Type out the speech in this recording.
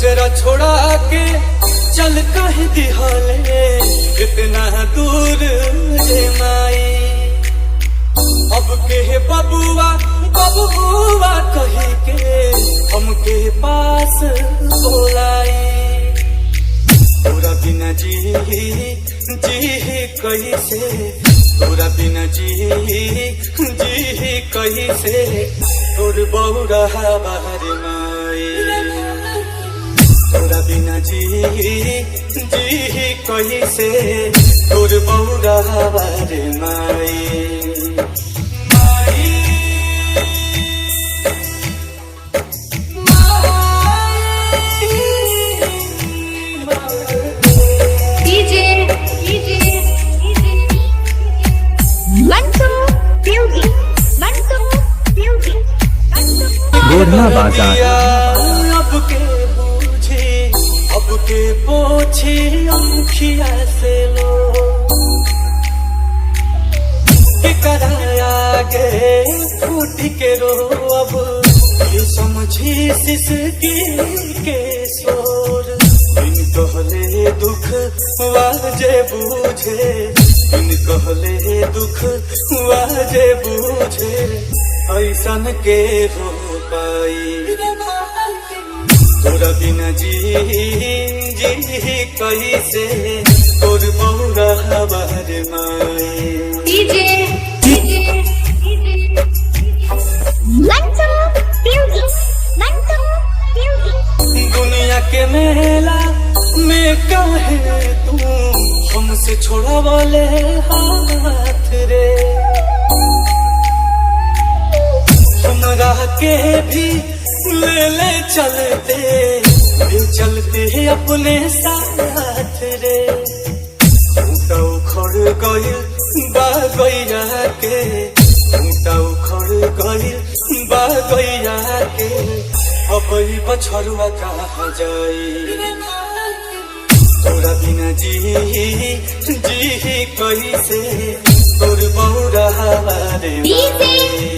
बसेरा छोड़ा के चल कहीं दिहाले इतना दूर रे माई। अब के बबुआ बबुआ कही के हमके पास बोलाई। तोरा बिना जी कैसे, तोरा बिना जी कैसे, तोर बहुरा बाहर माई। तोरा बिना जी कैसे, तोर बहुरा बाहर माई। गोढ़ा बाजार अब के बूझे अब के पोछे अंखिया से लो के कराया गे फूट के रो। अब ये समझी सिसकी के शोर इन कहले दुख वाजे बूझे, इन कहले दुख वाजे बूझे ऐसन के हो पाई। तोरा बिना जी कैसे, तोर बहुरा बाहर माई। दुनिया के मेला में काहे तू हमसे छोड़ा वाले हाथ रे। हमरा के भी ले चलते अपने साथ रे। टूटा उखड़ गइल बागैया के, टूटा उखड़ गइल बागैया के, अब बछरुआ कहाँ जाई। तोरा बिना जी कैसे, तोर बहुरा बारे माई।